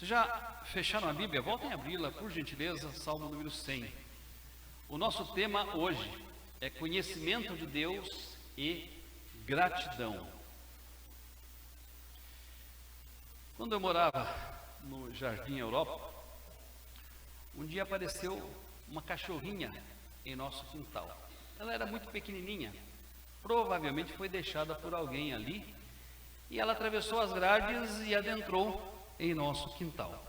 Vocês já fecharam a Bíblia? Voltem a abri-la, por gentileza, Salmo número 100. O nosso tema hoje é conhecimento de Deus e gratidão. Quando eu morava no Jardim Europa, um dia apareceu uma cachorrinha em nosso quintal. Ela era muito pequenininha, provavelmente foi deixada por alguém ali, e ela atravessou as grades e adentrou em nosso quintal.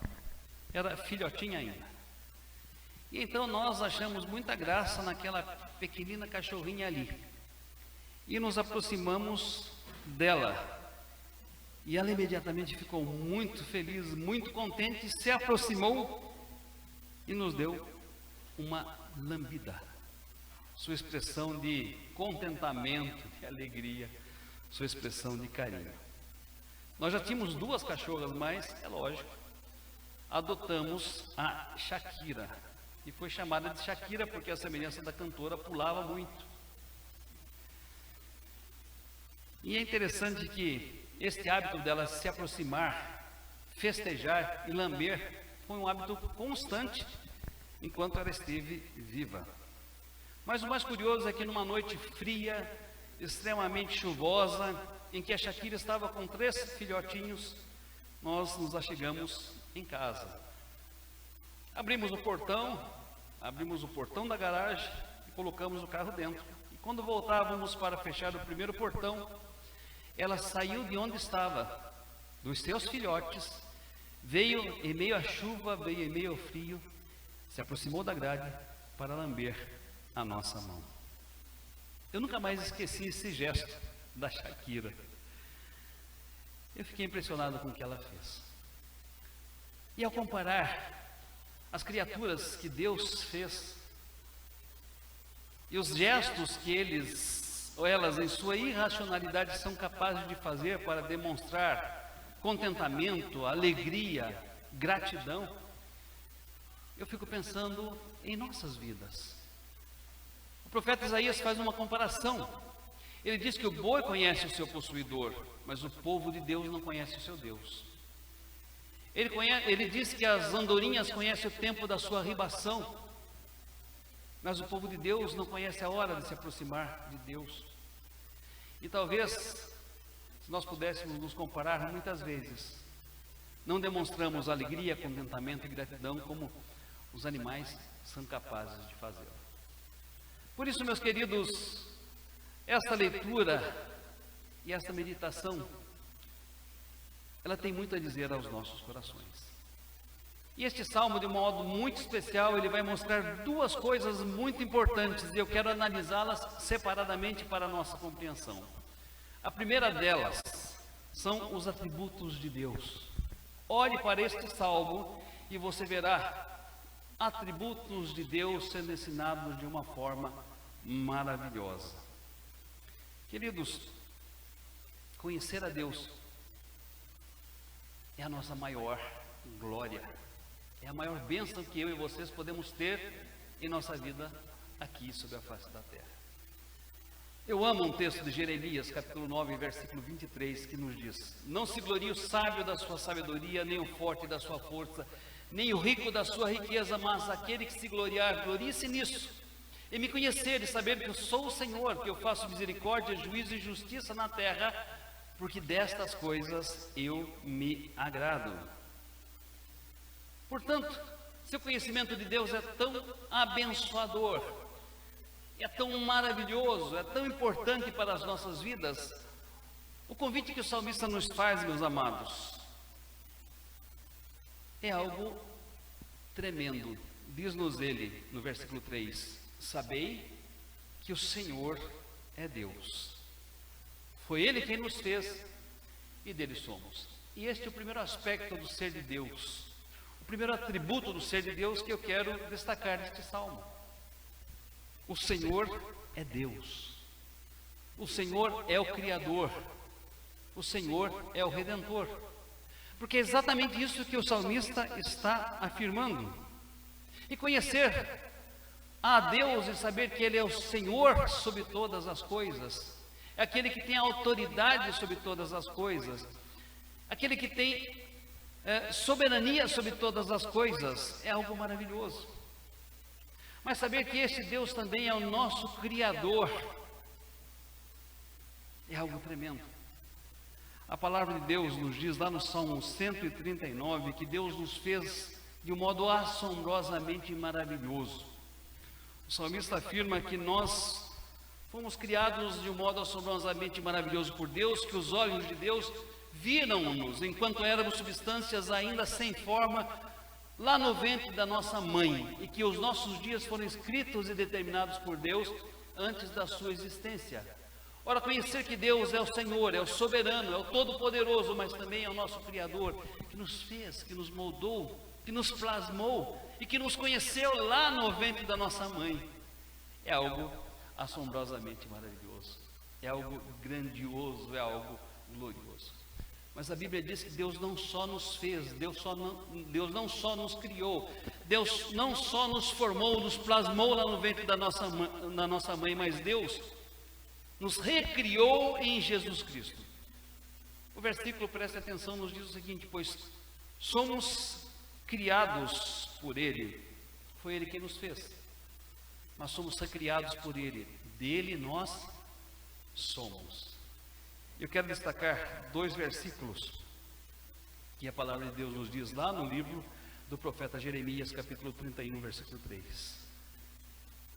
Era filhotinha ainda. E então nós achamos muita graça naquela pequenina cachorrinha ali. E nos aproximamos dela. E ela imediatamente ficou muito feliz, muito contente, se aproximou e nos deu uma lambida. Sua expressão de contentamento, de alegria, sua expressão de carinho. Nós já tínhamos duas cachorras, mas, é lógico, adotamos a Shakira. E foi chamada de Shakira porque a semelhança da cantora pulava muito. E é interessante que este hábito dela se aproximar, festejar e lamber foi um hábito constante enquanto ela esteve viva. Mas o mais curioso é que numa noite fria, extremamente chuvosa, em que a Shakira estava com 3 filhotinhos, nós nos achegamos em casa. Abrimos o portão da garagem e colocamos o carro dentro. E quando voltávamos para fechar o primeiro portão, ela saiu de onde estava, dos seus filhotes, veio em meio à chuva, veio em meio ao frio, se aproximou da grade para lamber a nossa mão. Eu nunca mais esqueci esse gesto da Shakira. Eu fiquei impressionado com o que ela fez. E ao comparar as criaturas que Deus fez e os gestos que eles ou elas em sua irracionalidade são capazes de fazer para demonstrar contentamento, alegria, gratidão, eu fico pensando em nossas vidas. O profeta Isaías faz uma comparação. Ele diz que o boi conhece o seu possuidor, mas o povo de Deus não conhece o seu Deus. Ele diz que as andorinhas conhecem o tempo da sua ribação, mas o povo de Deus não conhece a hora de se aproximar de Deus. E talvez, se nós pudéssemos nos comparar, muitas vezes não demonstramos alegria, contentamento e gratidão como os animais são capazes de fazer. Por isso, meus queridos, esta leitura e esta meditação, ela tem muito a dizer aos nossos corações. E este salmo, de um modo muito especial, ele vai mostrar duas coisas muito importantes e eu quero analisá-las separadamente para a nossa compreensão. A primeira delas são os atributos de Deus. Olhe para este salmo e você verá atributos de Deus sendo ensinados de uma forma maravilhosa. Queridos, conhecer a Deus é a nossa maior glória, é a maior bênção que eu e vocês podemos ter em nossa vida aqui sobre a face da terra. Eu amo um texto de Jeremias, capítulo 9, versículo 23, que nos diz: não se glorie o sábio da sua sabedoria, nem o forte da sua força, nem o rico da sua riqueza, mas aquele que se gloriar, glorie-se nisso, e me conhecer e saber que eu sou o Senhor, que eu faço misericórdia, juízo e justiça na terra, porque destas coisas eu me agrado. Portanto, se o conhecimento de Deus é tão abençoador, é tão maravilhoso, é tão importante para as nossas vidas, o convite que o salmista nos faz, meus amados, é algo tremendo. Diz-nos ele no versículo 3: sabei que o Senhor é Deus. Foi Ele quem nos fez e dele somos. E este é o primeiro aspecto do ser de Deus, o primeiro atributo do ser de Deus que eu quero destacar neste salmo. O Senhor é Deus. O Senhor é o Criador. O Senhor é o Redentor. Porque é exatamente isso que o salmista está afirmando. E conhecer a Deus e saber que Ele é o Senhor sobre todas as coisas, é aquele que tem autoridade sobre todas as coisas, aquele que tem soberania sobre todas as coisas é algo maravilhoso. Mas saber que esse Deus também é o nosso Criador é algo tremendo. A palavra de Deus nos diz lá no Salmo 139 que Deus nos fez de um modo assombrosamente maravilhoso. O salmista afirma que nós fomos criados de um modo assombrosamente maravilhoso por Deus, que os olhos de Deus viram-nos enquanto éramos substâncias ainda sem forma lá no ventre da nossa mãe, e que os nossos dias foram escritos e determinados por Deus antes da sua existência. Ora, conhecer que Deus é o Senhor, é o soberano, é o todo-poderoso, mas também é o nosso Criador, que nos fez, que nos moldou, que nos plasmou e que nos conheceu lá no ventre da nossa mãe, é algo assombrosamente maravilhoso, é algo grandioso, é algo glorioso. Mas a Bíblia diz que Deus não só nos fez, Deus não só nos criou, Deus não só nos formou, nos plasmou lá no ventre da nossa mãe, mas Deus nos recriou em Jesus Cristo. O versículo, preste atenção, nos diz o seguinte: pois somos criados por Ele, foi Ele quem nos fez, mas somos recriados por Ele, dele nós somos. Eu quero destacar dois versículos que a palavra de Deus nos diz lá no livro do profeta Jeremias, capítulo 31, versículo 3.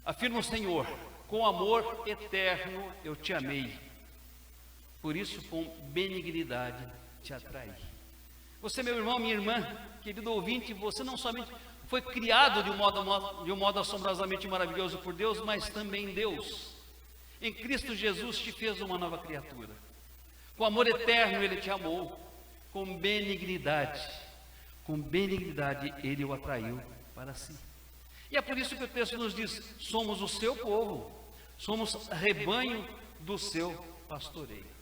Afirma o Senhor: com amor eterno eu te amei, por isso com benignidade te atraí. Você, meu irmão, minha irmã, querido ouvinte, você não somente foi criado de um modo assombrosamente maravilhoso por Deus, mas também Deus, em Cristo Jesus, te fez uma nova criatura. Com amor eterno Ele te amou, com benignidade Ele o atraiu para si. E é por isso que o texto nos diz: somos o seu povo, somos rebanho do seu pastoreio.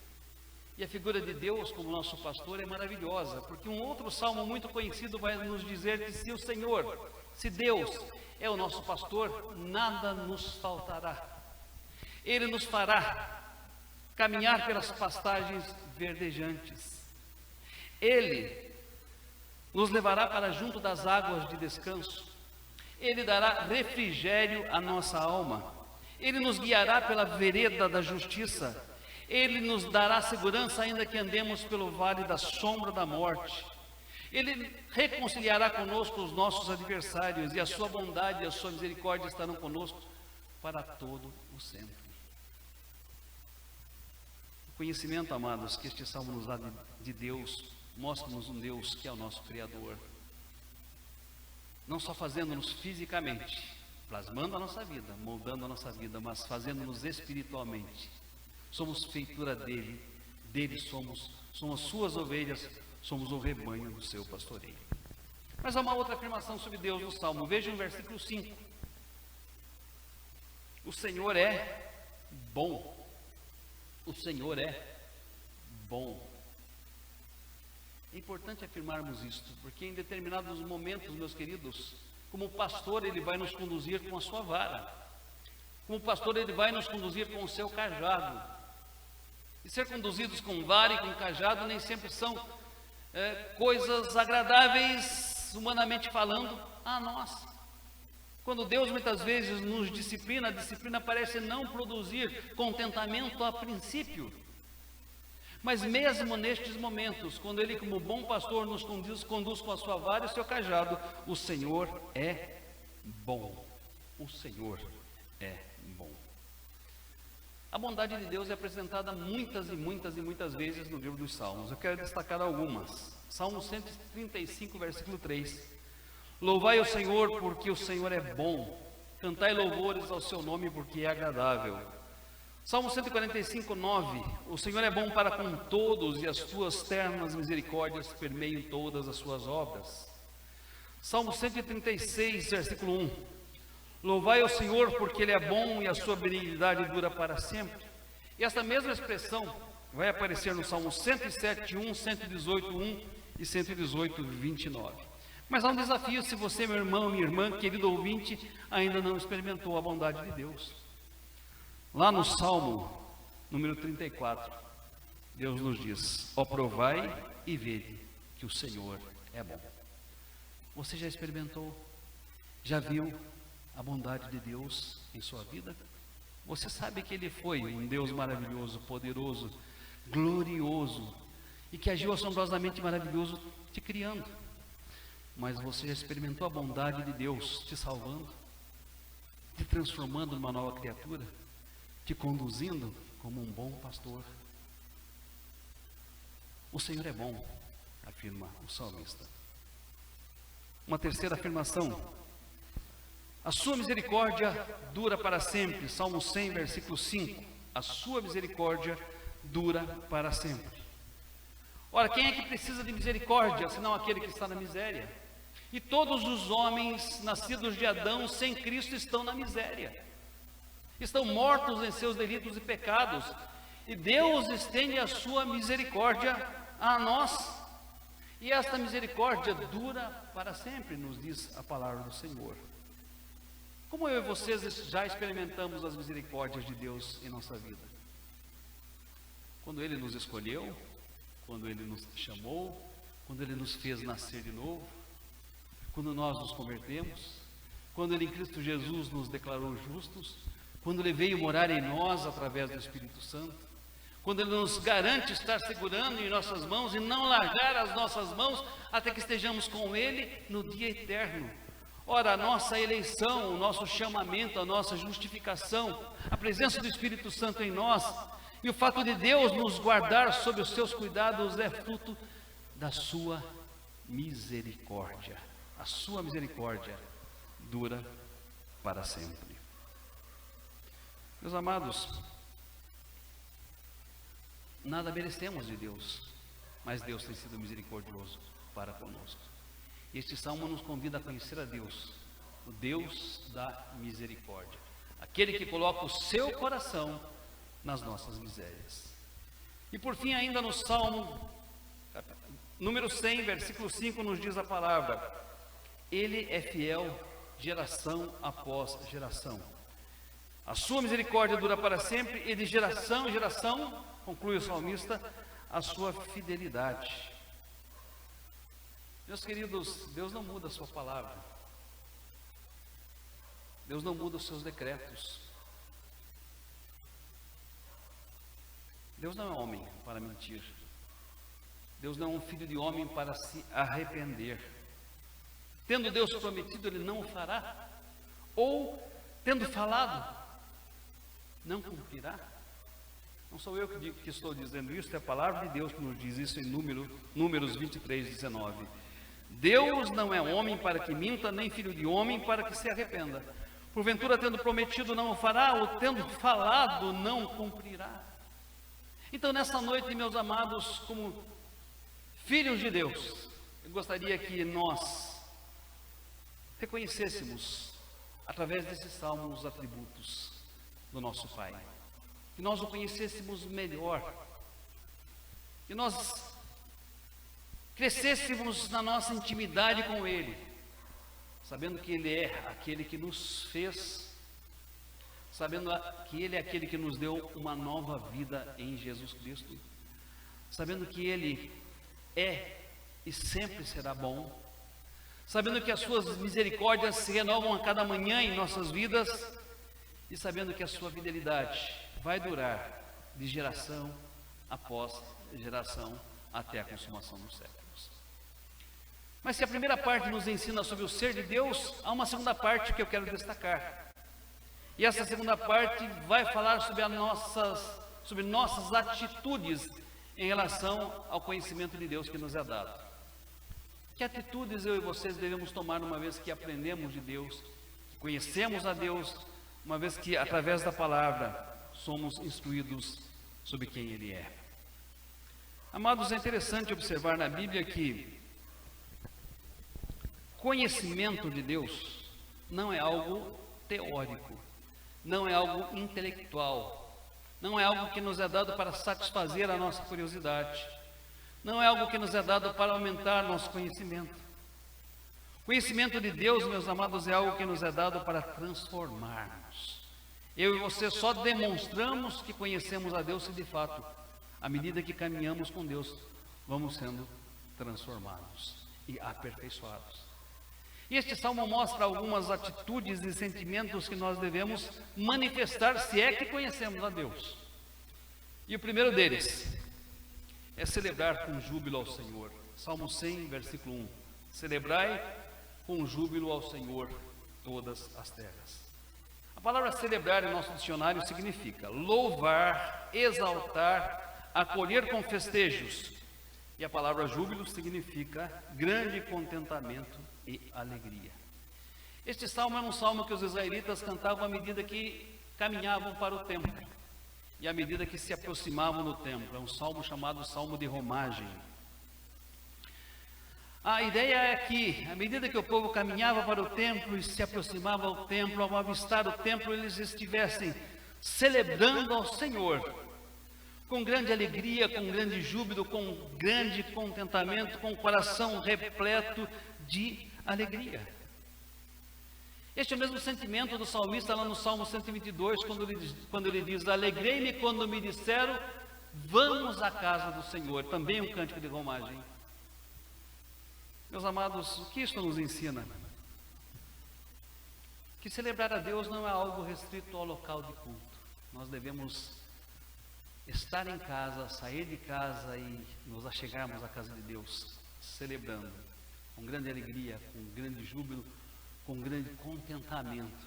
E a figura de Deus como nosso pastor é maravilhosa, porque um outro salmo muito conhecido vai nos dizer que se o Senhor, se Deus é o nosso pastor, nada nos faltará. Ele nos fará caminhar pelas pastagens verdejantes. Ele nos levará para junto das águas de descanso. Ele dará refrigério à nossa alma. Ele nos guiará pela vereda da justiça. Ele nos dará segurança ainda que andemos pelo vale da sombra da morte. Ele reconciliará conosco os nossos adversários, e a sua bondade e a sua misericórdia estarão conosco para todo o sempre. O conhecimento, amados, que este salmo nos dá de Deus, mostra-nos um Deus que é o nosso Criador, não só fazendo-nos fisicamente, plasmando a nossa vida, moldando a nossa vida, mas fazendo-nos espiritualmente. Somos feitura dele somos suas ovelhas, somos o rebanho do seu pastoreio. Mas há uma outra afirmação sobre Deus no Salmo, veja no versículo 5. O Senhor é bom. O Senhor é bom. É importante afirmarmos isto, porque em determinados momentos, meus queridos, como pastor, Ele vai nos conduzir com a sua vara. Como pastor, Ele vai nos conduzir com o seu cajado. E ser conduzidos com vara e com cajado nem sempre são coisas agradáveis, humanamente falando, a nós. Quando Deus muitas vezes nos disciplina, a disciplina parece não produzir contentamento a princípio. Mas mesmo nestes momentos, quando Ele, como bom pastor, nos conduz com a sua vara e o seu cajado, o Senhor é bom. O Senhor é bom. A bondade de Deus é apresentada muitas e muitas e muitas vezes no livro dos Salmos. Eu quero destacar algumas. Salmo 135, versículo 3. Louvai o Senhor porque o Senhor é bom. Cantai louvores ao seu nome porque é agradável. Salmo 145, 9. O Senhor é bom para com todos e as tuas ternas misericórdias permeiam todas as suas obras. Salmo 136, versículo 1. Louvai ao Senhor porque Ele é bom e a sua benignidade dura para sempre. E esta mesma expressão vai aparecer no Salmo 107, 1, 118, 1 e 118, 29. Mas há um desafio se você, meu irmão, minha irmã, querido ouvinte, ainda não experimentou a bondade de Deus. Lá no Salmo número 34, Deus nos diz: ó, provai e vede que o Senhor é bom. Você já experimentou? Já viu a bondade de Deus em sua vida? Você sabe que Ele foi um Deus maravilhoso, poderoso, glorioso, e que agiu assombrosamente maravilhoso te criando. Mas você já experimentou a bondade de Deus te salvando, te transformando numa nova criatura, te conduzindo como um bom pastor? O Senhor é bom, afirma o salmista. Uma terceira afirmação: a sua misericórdia dura para sempre. Salmo 100, versículo 5. A sua misericórdia dura para sempre. Ora, quem é que precisa de misericórdia, senão aquele que está na miséria? E todos os homens nascidos de Adão sem Cristo estão na miséria. Estão mortos em seus delitos e pecados. E Deus estende a sua misericórdia a nós. E esta misericórdia dura para sempre, nos diz a palavra do Senhor. Como eu e vocês já experimentamos as misericórdias de Deus em nossa vida? Quando Ele nos escolheu, quando Ele nos chamou, quando Ele nos fez nascer de novo, quando nós nos convertemos, quando Ele em Cristo Jesus nos declarou justos, quando Ele veio morar em nós através do Espírito Santo, quando Ele nos garante estar segurando em nossas mãos e não largar as nossas mãos até que estejamos com Ele no dia eterno. Ora, a nossa eleição, o nosso chamamento, a nossa justificação, a presença do Espírito Santo em nós e o fato de Deus nos guardar sob os seus cuidados é fruto da sua misericórdia. A sua misericórdia dura para sempre. Meus amados, nada merecemos de Deus, mas Deus tem sido misericordioso para conosco. Este salmo nos convida a conhecer a Deus, o Deus da misericórdia, aquele que coloca o seu coração nas nossas misérias. E por fim, ainda no salmo número 100, versículo 5, nos diz a palavra: Ele é fiel geração após geração. A sua misericórdia dura para sempre, e de geração em geração, conclui o salmista, a sua fidelidade. Meus queridos, Deus não muda a sua palavra. Deus não muda os seus decretos. Deus não é homem para mentir. Deus não é um filho de homem para se arrepender. Tendo Deus prometido, Ele não o fará. Ou, tendo falado, não cumprirá. Não sou eu que estou dizendo isso, é a palavra de Deus que nos diz isso em Números 23, 19. Deus não é homem para que minta, nem filho de homem para que se arrependa. Porventura, tendo prometido, não o fará, ou tendo falado, não cumprirá. Então, nessa noite, meus amados, como filhos de Deus, eu gostaria que nós reconhecêssemos, através desse salmo, os atributos do nosso Pai, que nós o conhecêssemos melhor, que nós crescêssemos na nossa intimidade com Ele, sabendo que Ele é aquele que nos fez, sabendo que Ele é aquele que nos deu uma nova vida em Jesus Cristo, sabendo que Ele é e sempre será bom, sabendo que as suas misericórdias se renovam a cada manhã em nossas vidas, e sabendo que a sua fidelidade vai durar de geração após geração até a consumação dos séculos. Mas se a primeira parte nos ensina sobre o ser de Deus, há uma segunda parte que eu quero destacar. E essa segunda parte vai falar sobre nossas atitudes em relação ao conhecimento de Deus que nos é dado. Que atitudes eu e vocês devemos tomar uma vez que aprendemos de Deus, que conhecemos a Deus, uma vez que através da palavra somos instruídos sobre quem Ele é. Amados, é interessante observar na Bíblia que conhecimento de Deus não é algo teórico, não é algo intelectual, não é algo que nos é dado para satisfazer a nossa curiosidade, não é algo que nos é dado para aumentar nosso conhecimento. Conhecimento de Deus, meus amados, é algo que nos é dado para transformarmos. Eu e você só demonstramos que conhecemos a Deus se de fato, à medida que caminhamos com Deus, vamos sendo transformados. e aperfeiçoados. E este salmo mostra algumas atitudes e sentimentos que nós devemos manifestar, se é que conhecemos a Deus. E o primeiro deles é celebrar com júbilo ao Senhor. Salmo 100, versículo 1. Celebrai com júbilo ao Senhor todas as terras. A palavra celebrar em nosso dicionário significa louvar, exaltar, acolher com festejos. E a palavra júbilo significa grande contentamento e alegria. Este salmo é um salmo que os israelitas cantavam à medida que caminhavam para o templo e à medida que se aproximavam do templo. É um salmo chamado Salmo de Romagem. A ideia é que, à medida que o povo caminhava para o templo e se aproximava ao templo, ao avistar o templo, eles estivessem celebrando ao Senhor com grande alegria, com grande júbilo, com grande contentamento, com o coração repleto de alegria. Este é o mesmo sentimento do salmista lá no Salmo 122, quando ele diz: alegrei-me quando me disseram, vamos à casa do Senhor. Também um cântico de romagem. Meus amados, o que isto nos ensina? Que celebrar a Deus não é algo restrito ao local de culto. Nós devemos estar em casa, sair de casa e nos achegarmos à casa de Deus, celebrando com grande alegria, com grande júbilo, com grande contentamento.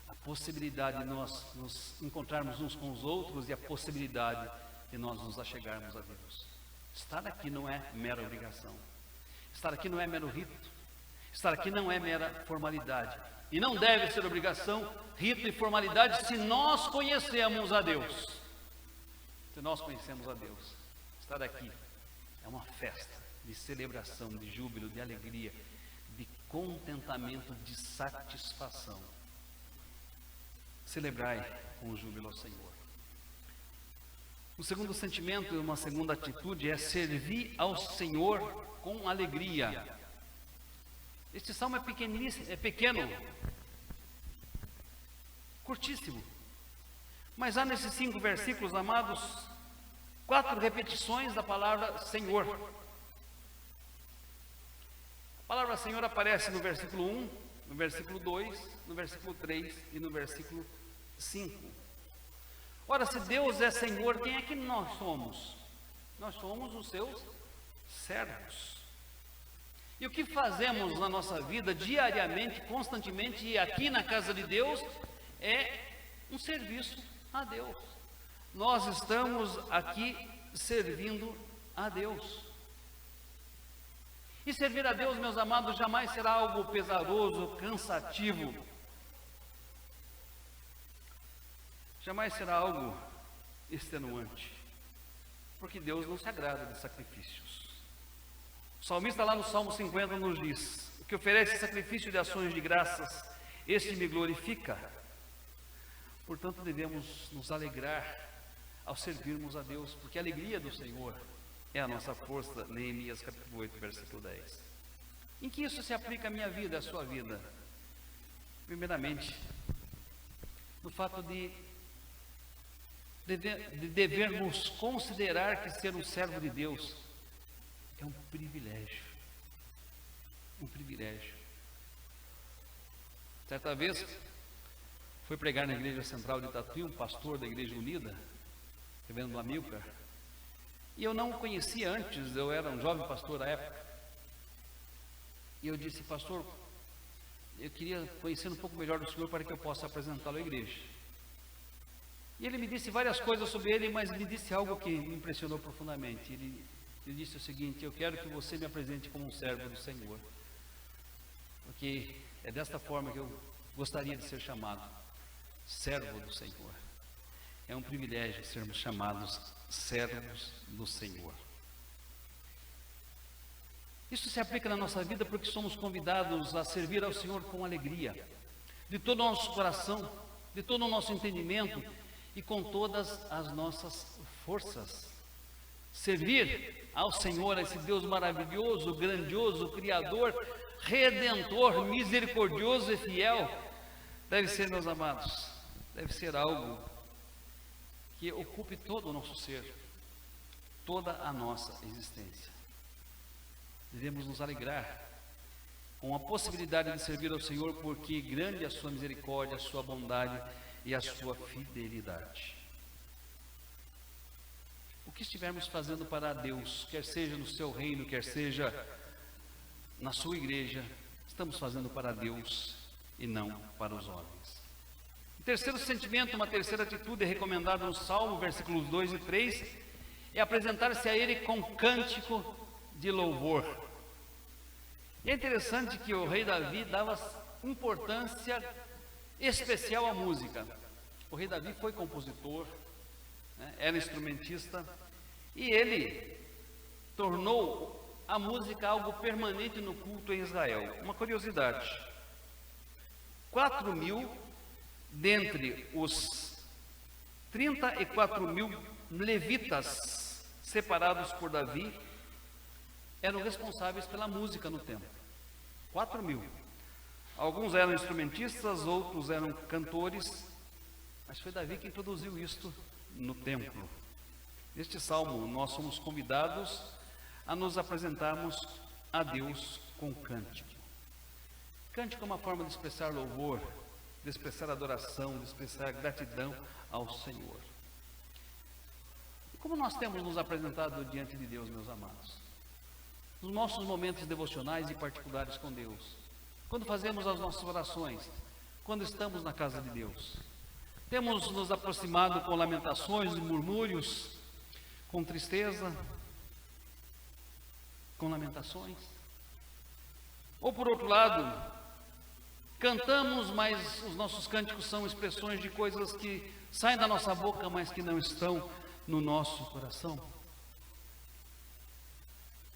A possibilidade de nós nos encontrarmos uns com os outros e a possibilidade de nós nos achegarmos a Deus. Estar aqui não é mera obrigação. Estar aqui não é mero rito. Estar aqui não é mera formalidade. E não deve ser obrigação, rito e formalidade se nós conhecemos a Deus. Se nós conhecemos a Deus, estar aqui é uma festa de celebração, de júbilo, de alegria, de contentamento, de satisfação. Celebrai com júbilo ao Senhor. O segundo sentimento e uma segunda atitude é servir ao Senhor com alegria. Este salmo é pequeno, curtíssimo, mas há nesses 5 versículos, amados, 4 repetições da palavra Senhor. A palavra Senhor aparece no versículo 1, no versículo 2, no versículo 3 e no versículo 5. Ora, se Deus é Senhor, quem é que nós somos? Nós somos os seus servos. E o que fazemos na nossa vida diariamente, constantemente e aqui na casa de Deus é um serviço a Deus. Nós estamos aqui servindo a Deus. E servir a Deus, meus amados, jamais será algo pesaroso, cansativo. Jamais será algo extenuante. Porque Deus não se agrada de sacrifícios. O salmista lá no Salmo 50 nos diz: o que oferece sacrifício de ações de graças, este me glorifica. Portanto, devemos nos alegrar ao servirmos a Deus, porque a alegria do Senhor é a nossa força. Neemias capítulo 8, versículo 10. Em que isso se aplica à minha vida, à sua vida? Primeiramente, no fato de devermos considerar que ser um servo de Deus é um privilégio. Um privilégio. Certa vez, fui pregar na igreja central de Tatuí, um pastor da Igreja Unida, reverendo Amilcar, e eu não o conhecia antes, eu era um jovem pastor à época, e eu disse: pastor, eu queria conhecer um pouco melhor do senhor para que eu possa apresentá-lo à igreja. E ele me disse várias coisas sobre ele, mas me disse algo que me impressionou profundamente. Ele disse o seguinte: eu quero que você me apresente como um servo do Senhor, porque é desta forma que eu gostaria de ser chamado, servo do Senhor. É um privilégio sermos chamados servos do Senhor. Isso se aplica na nossa vida porque somos convidados a servir ao Senhor com alegria, de todo o nosso coração, de todo o nosso entendimento e com todas as nossas forças. Servir ao Senhor, a esse Deus maravilhoso, grandioso, Criador, Redentor, misericordioso e fiel, deve ser, meus amados, deve ser algo que ocupe todo o nosso ser, toda a nossa existência. devemos nos alegrar com a possibilidade de servir ao Senhor, porque grande é a sua misericórdia, a sua bondade e a sua fidelidade. O que estivermos fazendo para Deus, quer seja no seu reino, quer seja na sua igreja, estamos fazendo para Deus e não para os homens. O terceiro sentimento, uma terceira atitude recomendada no Salmo, versículos 2 e 3, é apresentar-se a Ele com cântico de louvor. E é interessante que o rei Davi dava importância especial à música. O rei Davi foi compositor, era instrumentista, e ele tornou a música algo permanente no culto em Israel. Uma curiosidade: 4.000 dentre os 34.000 levitas separados por Davi eram responsáveis pela música no templo. 4.000. Alguns eram instrumentistas, outros eram cantores, mas foi Davi que introduziu isto no templo. Neste salmo, nós somos convidados a nos apresentarmos a Deus com cântico. Cântico é uma forma de expressar louvor, de expressar adoração, de expressar gratidão ao Senhor. Como nós temos nos apresentado diante de Deus, meus amados? Nos nossos momentos devocionais e particulares com Deus, quando fazemos as nossas orações, quando estamos na casa de Deus, temos nos aproximado com lamentações, murmúrios, com tristeza, com lamentações? Ou por outro lado, cantamos, mas os nossos cânticos são expressões de coisas que saem da nossa boca, mas que não estão no nosso coração?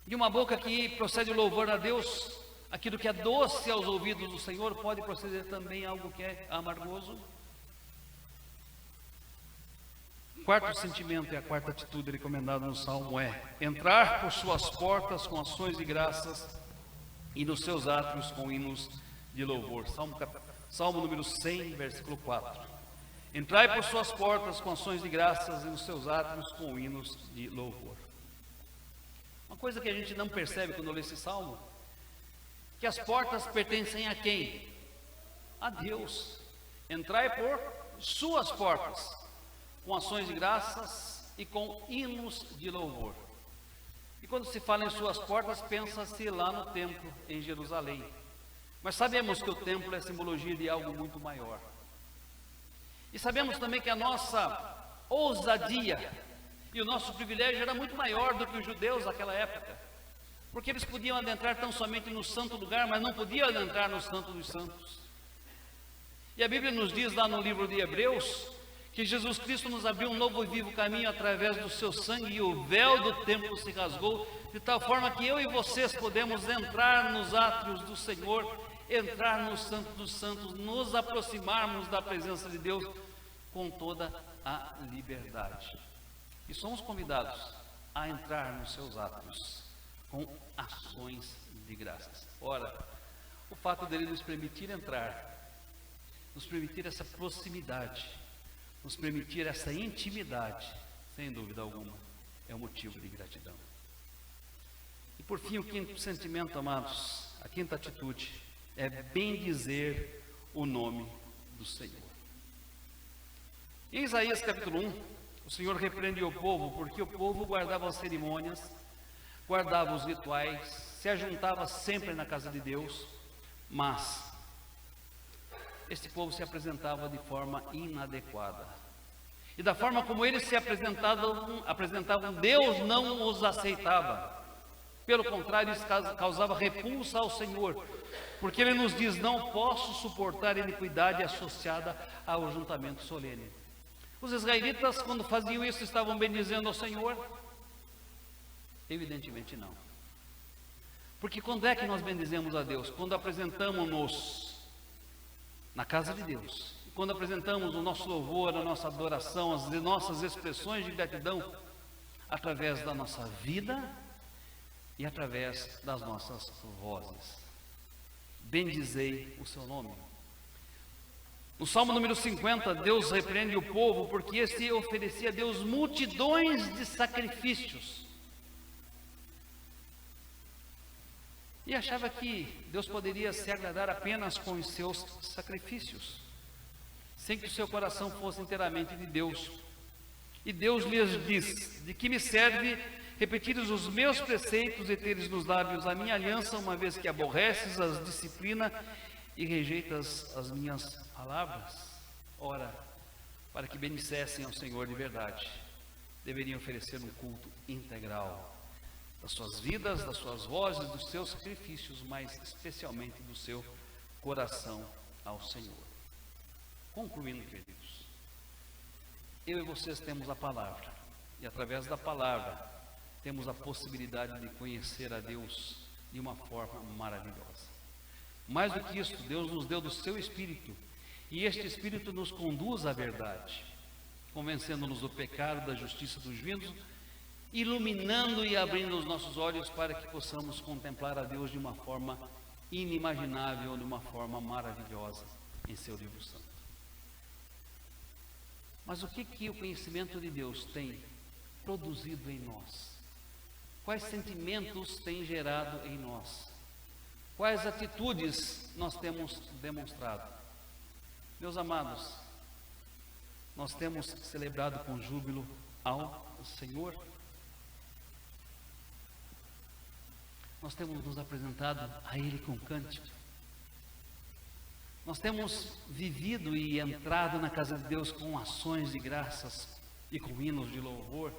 De uma boca que procede o louvor a Deus, aquilo que é doce aos ouvidos do Senhor, pode proceder também algo que é amargoso? Quarto sentimento e a quarta atitude recomendada no Salmo é entrar por suas portas com ações de graças e nos seus átrios com hinos de louvor. Salmo número 100, versículo 4. Entrai por suas portas com ações de graças e nos seus átrios com hinos de louvor. Uma coisa que a gente não percebe quando lê esse salmo, que as portas pertencem a quem? A Deus. Entrai por suas portas com ações de graças e com hinos de louvor. E quando se fala em suas portas, pensa-se lá no templo em Jerusalém. Mas sabemos que o templo é simbologia de algo muito maior. E sabemos também que a nossa ousadia e o nosso privilégio era muito maior do que os judeus naquela época, porque eles podiam adentrar tão somente no santo lugar, mas não podiam adentrar no santo dos santos. E a Bíblia nos diz lá no livro de Hebreus que Jesus Cristo nos abriu um novo e vivo caminho através do seu sangue, e o véu do templo se rasgou, de tal forma que eu e vocês podemos entrar nos átrios do Senhor, entrar no santo dos santos, nos aproximarmos da presença de Deus com toda a liberdade. E somos convidados a entrar nos seus átrios com ações de graças. Ora, o fato dele nos permitir entrar, nos permitir essa proximidade, nos permitir essa intimidade, sem dúvida alguma, é um motivo de gratidão. E por fim, o quinto sentimento, amados, a quinta atitude, é bendizer o nome do Senhor. Em Isaías capítulo 1, o Senhor repreende o povo, porque o povo guardava as cerimônias, guardava os rituais, se ajuntava sempre na casa de Deus, mas este povo se apresentava de forma inadequada. E da forma como eles se apresentavam, Deus não os aceitava. Pelo contrário, isso causava repulsa ao Senhor, porque Ele nos diz: não posso suportar iniquidade associada ao juntamento solene. Os israelitas, quando faziam isso, estavam bendizendo ao Senhor? Evidentemente não. Porque quando é que nós bendizemos a Deus? Quando apresentamos-nos na casa de Deus, quando apresentamos o nosso louvor, a nossa adoração, as nossas expressões de gratidão, através da nossa vida e através das nossas vozes. Bendizei o seu nome. No Salmo número 50, Deus repreende o povo porque este oferecia a Deus multidões de sacrifícios. e achava que Deus poderia se agradar apenas com os seus sacrifícios, sem que o seu coração fosse inteiramente de Deus. E Deus lhes diz: de que me serve repetires os meus preceitos e teres nos lábios a minha aliança, uma vez que aborreces as disciplinas e rejeitas as minhas palavras? Ora, para que bendissessem ao Senhor de verdade, deveriam oferecer um culto integral das suas vidas, das suas vozes, dos seus sacrifícios, mas especialmente do seu coração ao Senhor. Concluindo, queridos, eu e vocês temos a palavra, e através da palavra temos a possibilidade de conhecer a Deus de uma forma maravilhosa. Mais do que isso, Deus nos deu do seu Espírito, e este Espírito nos conduz à verdade, convencendo-nos do pecado, da justiça, do juízo, iluminando e abrindo os nossos olhos para que possamos contemplar a Deus de uma forma inimaginável, de uma forma maravilhosa em seu livro santo. Mas o que o conhecimento de Deus tem produzido em nós? Quais sentimentos tem gerado em nós? Quais atitudes nós temos demonstrado? Meus amados, nós temos celebrado com júbilo ao Senhor? Nós temos nos apresentado a Ele com cântico? Nós temos vivido e entrado na casa de Deus com ações de graças e com hinos de louvor?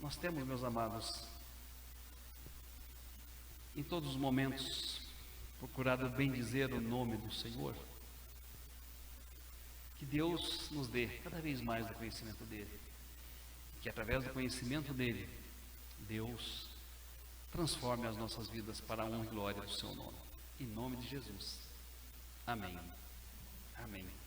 Nós temos, meus amados, em todos os momentos, procurado bendizer o nome do Senhor? Que Deus nos dê cada vez mais do conhecimento dEle, que através do conhecimento dEle, Deus transforme as nossas vidas para a honra e glória do seu nome. Em nome de Jesus. Amém. Amém.